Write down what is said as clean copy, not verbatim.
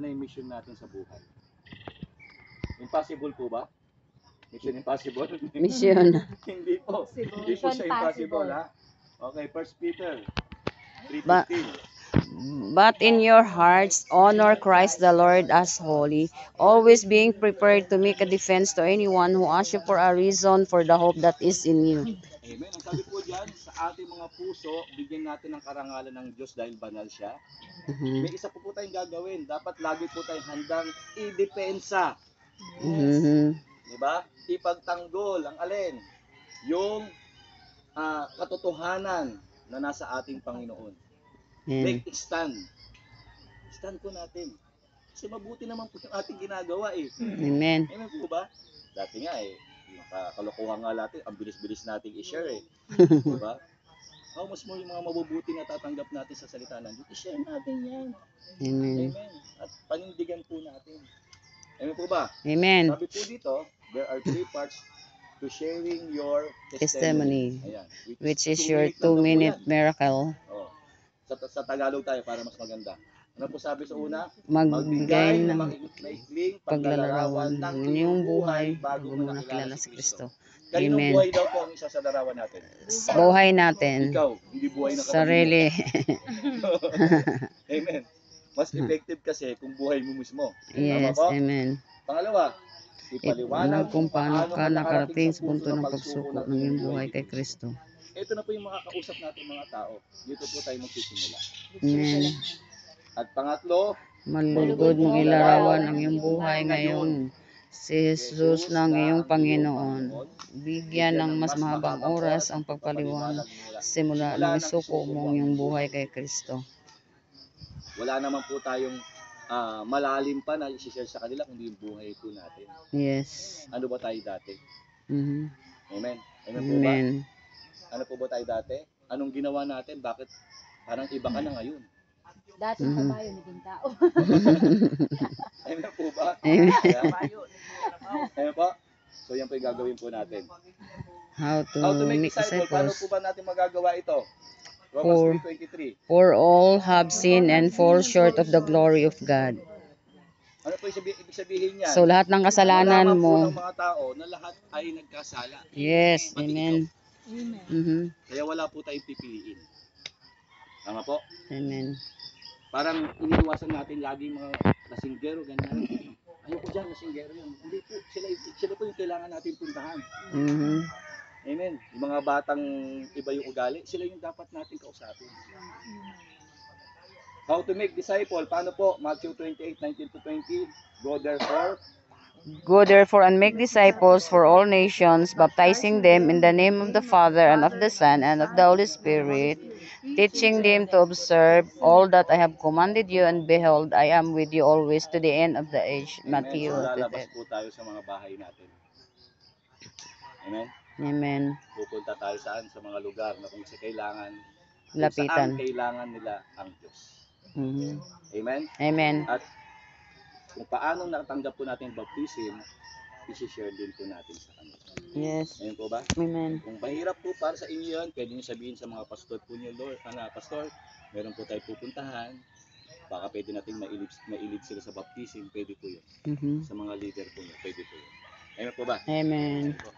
na yung mission natin sa buhay. Impossible po ba? Mission impossible? Mission. Hindi po. Hindi po siya impossible, ha? Okay, 1 Peter Ba- 3:15. But in your hearts, honor Christ the Lord as holy, always being prepared to make a defense to anyone who asks you for a reason for the hope that is in you. Amen. Ang sabi po dyan, sa ating mga puso, bigyan natin ng karangalan ng Diyos dahil banal siya. May isa po tayong gagawin. Dapat lagi po tayong handang i-depensa. Diba? Ipagtanggol ang alin? Yung katotohanan na nasa ating Panginoon. Make stand. Stand po natin. Kasi mabuti naman po yung ating ginagawa eh. Amen. Amen po ba? Dati nga eh, kalokohan nga natin, ang bilis-bilis nating i-share eh. Diba? Mas mo yung mga mabubuti na tatanggap natin sa salita ng Diyos, i-share natin yan. Amen. Amen. At panindigan po natin. Amen po ba? Amen. Sabi po dito, there are 3 parts to sharing your Testimony. Ayan. Which is your 2-minute miracle. Oh. Sa Tagalog tayo para mas maganda. Ano po sabi sa una? Magbigay ng maikling paglalarawan ng inyong buhay bago mo nakilala si Kristo. Kaninong Amen. buhay daw po ang isa sa larawan natin? Buhay natin. Ikaw, hindi buhay ng katabi mo. Sarili. Amen. Mas effective kasi kung buhay mo mismo. Yes, Tama po? amen. Pangalawa, ipaliwanag Kung paano ka nakarating sa punto ng pagsuko pagsuko ng iyong buhay kay Kristo. Ito na po yung makakausap natin mga tao. Dito po tayo magsisimula. Amen. At pangatlo, Malugod mong ilarawan ang iyong buhay ngayon. Si Jesus ng iyong Panginoon. Bigyan ng mas mahabang oras ang pagpaliwanag simula ng isuko mo ang iyong buhay kay Kristo. Wala naman po tayong malalim pa na i-share sa kanila kundi yung buhay po natin. Yes. Ano ba tayo dati? Mhm. Amen. Amen po ba? Amen. Ano po ba tayo dati? Anong ginawa natin? Bakit parang iba ka na ngayon? Dati kabayo naging tao. Amen po ba? Amen. Amen po? So yan po yung gagawin po natin. How to make make disciples. Paano disciples. po ba natin magagawa ito? Romans 3:23. For all have sinned and fall short of the glory of God. Ano po ibig sabihin niya? So lahat ng kasalanan Malaman po mo. ng mga tao na lahat ay nagkasala. Yes, Pati amen. Mhm. Kaya wala po tayong pipiliin. Tama po? Amen. Parang iniiwasan natin laging mga lasinggero, ganyan. Ayoko dyan, lasinggero yan. Hindi po, sila po yung kailangan natin puntahan. Mhm. Amen. Yung mga batang iba yung ugali, sila yung dapat natin kausapin. How to make disciple? Paano po? Matthew 28:19-20. Go therefore and make disciples for all nations, baptizing them in the name of the Father and of the Son and of the Holy Spirit, teaching them to observe all that I have commanded you, and behold, I am with you always to the end of the age. Matthew So lalabas 28. po tayo sa mga bahay natin. Amen. Amen. Pupunta tayo saan? Sa mga lugar na kung kailangan, Lapitan. saan kailangan nila ang Diyos. Mhm. Amen. Amen. At kung paano natanggap po natin yung baptism, isi-share din po natin sa kanila. Yes. Amen po ba? Amen. Kung mahirap po para sa inyo yan, pwede nyo sabihin sa mga pastor po nyo, Lord, pastor, meron po tayo pupuntahan, baka pwede natin mailid sila sa baptism, pwede po yun. Mhm. Sa mga leader po nyo, pwede po yun. Amen po ba? Amen. Amen po.